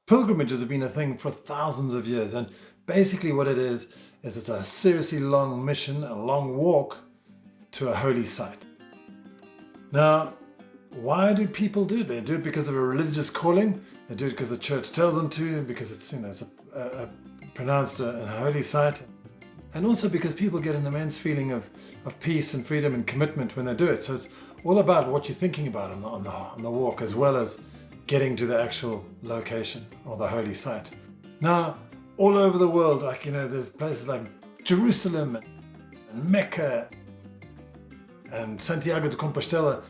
Pilgrimages have been a thing for thousands of years, and basically what it is it's a seriously long mission, a long walk to a holy site. Now, why do people do it? They do it because of a religious calling. They do it because the church tells them to, because it's, it's pronounced a holy site, and also because people get an immense feeling of peace and freedom and commitment when they do it. So it's all about what you're thinking about on the walk, as well as getting to the actual location or the holy site. Now, all over the world, there's places like Jerusalem and Mecca and Santiago de Compostela,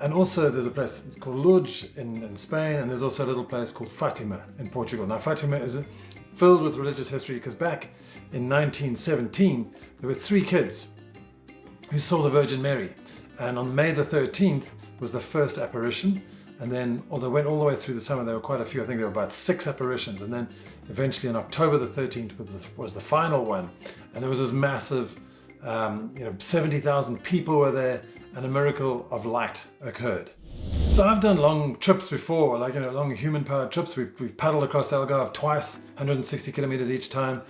and also there's a place called Lourdes in Spain, and there's also a little place called Fatima in Portugal. Now, Fatima is filled with religious history because back in 1917 there were 3 kids who saw the Virgin Mary, and on May the 13th was the first apparition. And then, although it went all the way through the summer, there were quite a few. I think there were about 6 apparitions. And then eventually on October the 13th was the final one. And there was this massive, 70,000 people were there, and a miracle of light occurred. So I've done long trips before, long human-powered trips. We've paddled across the Algarve twice, 160 kilometers each time.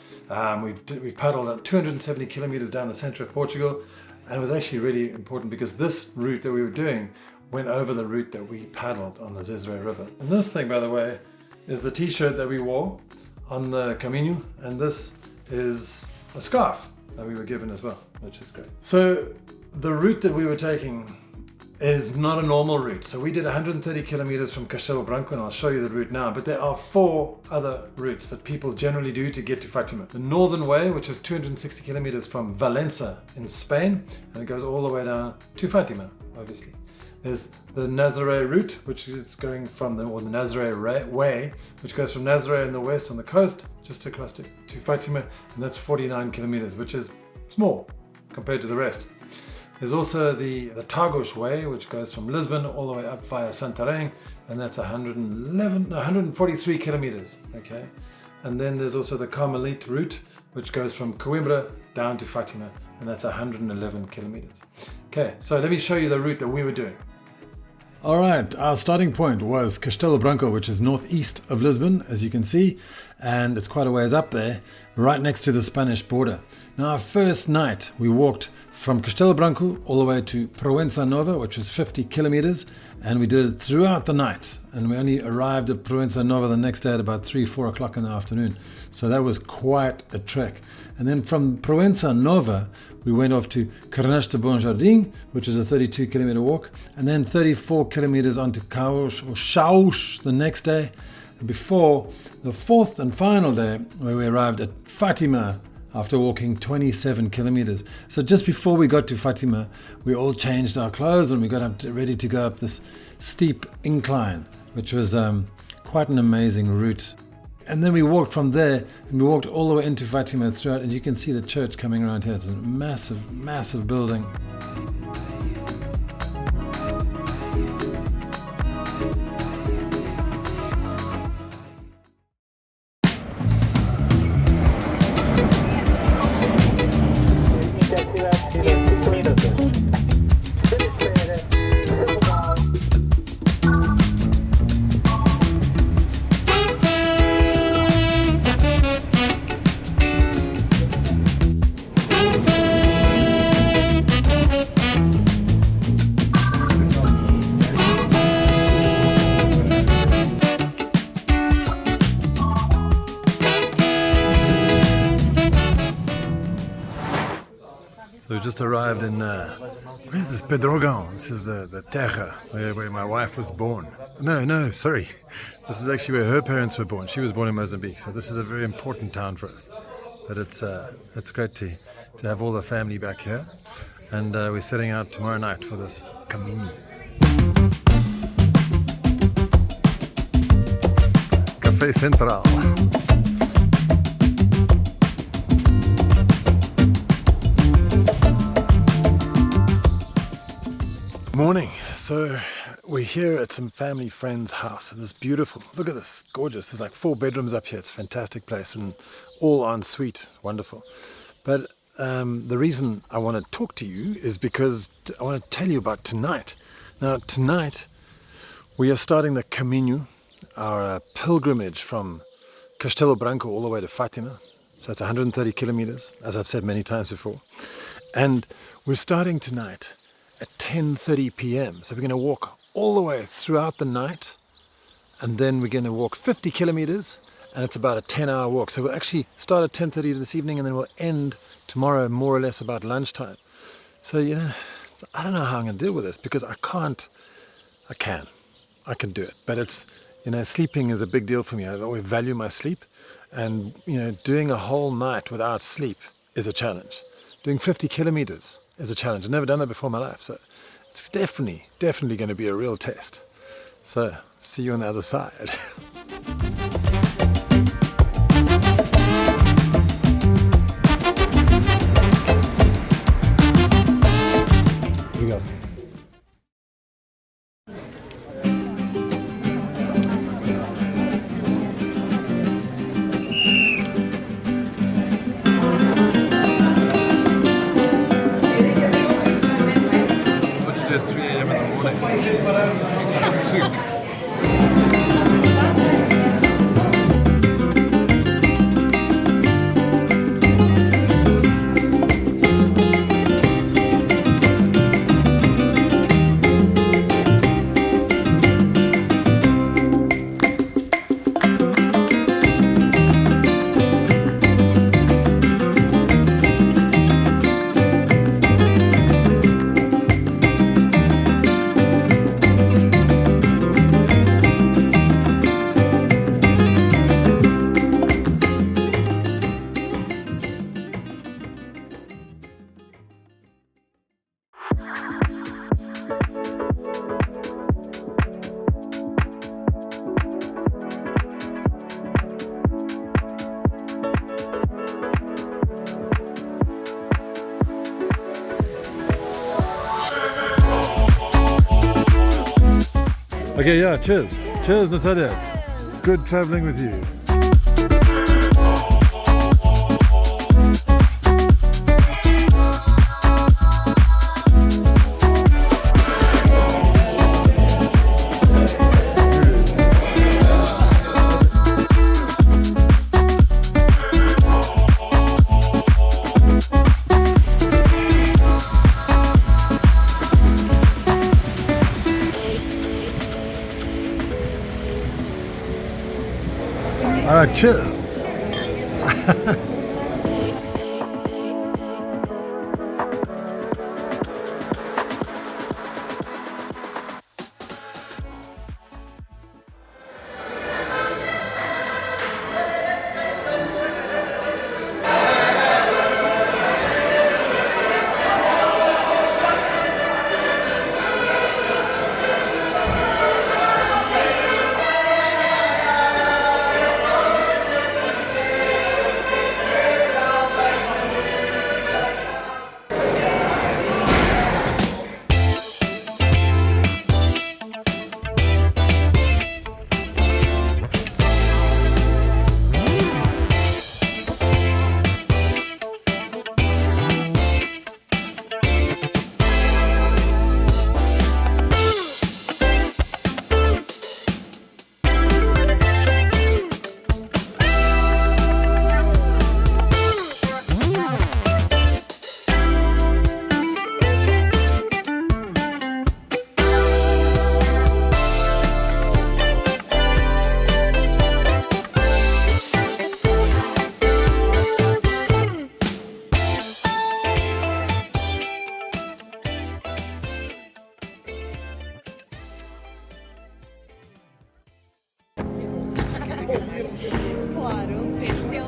We've paddled 270 kilometers down the center of Portugal. And it was actually really important because this route that we were doing went over the route that we paddled on the Zizre River. And this thing, by the way, is the t-shirt that we wore on the Camino, and this is a scarf that we were given as well, which is great. So the route that we were taking is not a normal route. So we did 130 kilometers from Castelo Branco, and I'll show you the route now, but there are 4 other routes that people generally do to get to Fatima. The northern way, which is 260 kilometers from Valencia in Spain, and it goes all the way down to Fatima, obviously. There's the Nazaré route, which is going from the Nazaré way, which goes from Nazaré in the west on the coast, just across to Fatima, and that's 49 kilometers, which is small compared to the rest. There's also the Tagus way, which goes from Lisbon all the way up via Santarém, and that's 143 kilometers, okay? And then there's also the Carmelite route, which goes from Coimbra down to Fatima, and that's 111 kilometers. Okay, so let me show you the route that we were doing. All right, our starting point was Castelo Branco, which is northeast of Lisbon, as you can see, and it's quite a ways up there, right next to the Spanish border. Now, our first night, we walked from Castelo Branco all the way to Proença Nova, which was 50 kilometers, and we did it throughout the night. And we only arrived at Proença Nova the next day at about 3-4 o'clock in the afternoon. So that was quite a trek. And then from Proença Nova, we went off to Carnas de Bom Jardim, which is a 32 kilometer walk, and then 34 kilometers onto Chaus the next day, before the 4th and final day, where we arrived at Fatima after walking 27 kilometers. So just before we got to Fatima, we all changed our clothes and we got ready to go up this steep incline, which was quite an amazing route. And then we walked from there, and we walked all the way into Fatima throughout, and you can see the church coming around here. It's a massive, massive building. So we just arrived in, where's this? Pedrogão. This is the terra where my wife was born. No, sorry. This is actually where her parents were born. She was born in Mozambique, so this is a very important town for us. But it's great to have all the family back here. And we're setting out tomorrow night for this Camino. Café Central. Morning. So we're here at some family friend's house. This beautiful, look at this, gorgeous. There's like 4 bedrooms up here. It's a fantastic place and all en suite. Wonderful. But the reason I want to talk to you is because I want to tell you about tonight. Now tonight we are starting the Camino, our pilgrimage from Castelo Branco all the way to Fatima. So it's 130 kilometers, as I've said many times before. And we're starting tonight at 10:30 p.m. So we're going to walk all the way throughout the night, and then we're going to walk 50 kilometers, and it's about a 10-hour walk. So we'll actually start at 10:30 this evening, and then we'll end tomorrow more or less about lunchtime. So, I don't know how I'm going to deal with this, because I can do it. But it's, sleeping is a big deal for me. I always value my sleep, and, doing a whole night without sleep is a challenge. Doing 50 kilometers is a challenge. I've never done that before in my life, so it's definitely going to be a real test. So, see you on the other side. Here we go. At 3 a.m. in the morning. That's soup. Okay, yeah, cheers. Cheers, Natalia. Good traveling with you. All right, cheers. Claro, fez bem.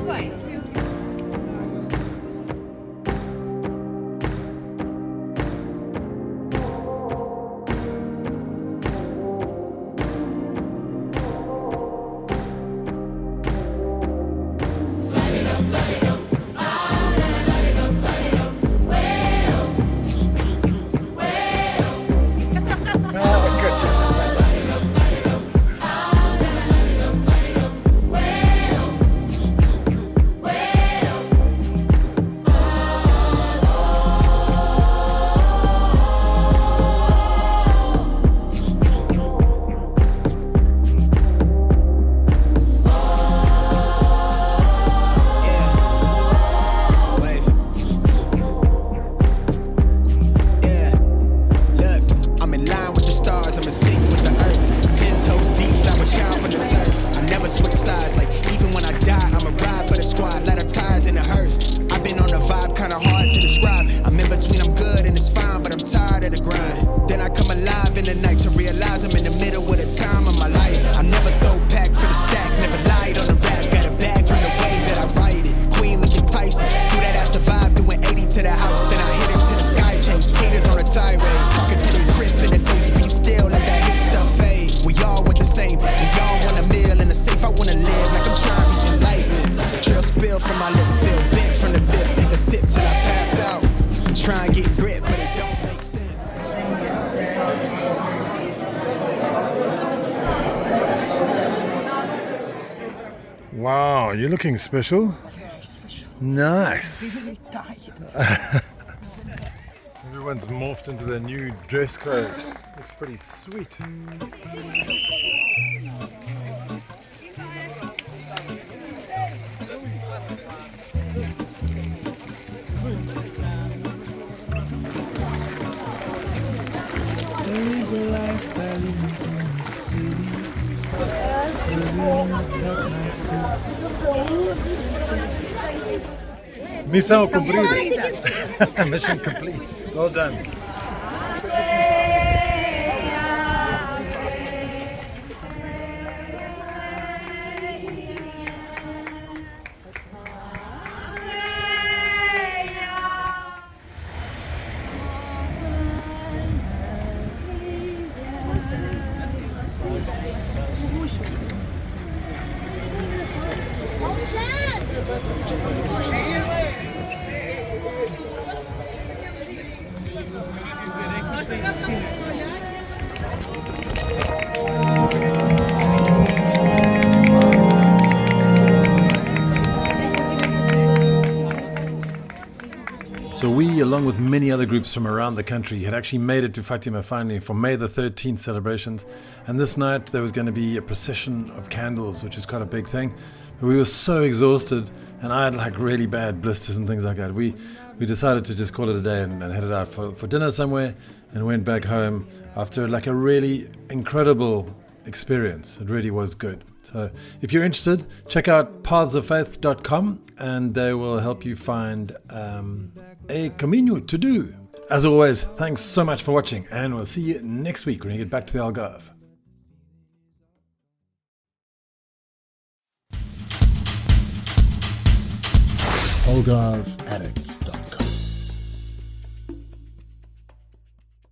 you're looking special. Nice. Everyone's morphed into their new dress code. Looks pretty sweet. There is a life I live in the city. Missão cumprida. Mission complete. Well done. So we, along with many other groups from around the country, had actually made it to Fatima finally for May the 13th celebrations. And this night there was going to be a procession of candles, which is quite a big thing. But we were so exhausted, and I had like really bad blisters and things like that. We decided to just call it a day and headed out for dinner somewhere and went back home after like a really incredible experience. It really was good. So if you're interested, check out pathsoffaith.com and they will help you find a Camino to do. As always, thanks so much for watching, and we'll see you next week when you get back to the Algarve. AlgarveAddicts.com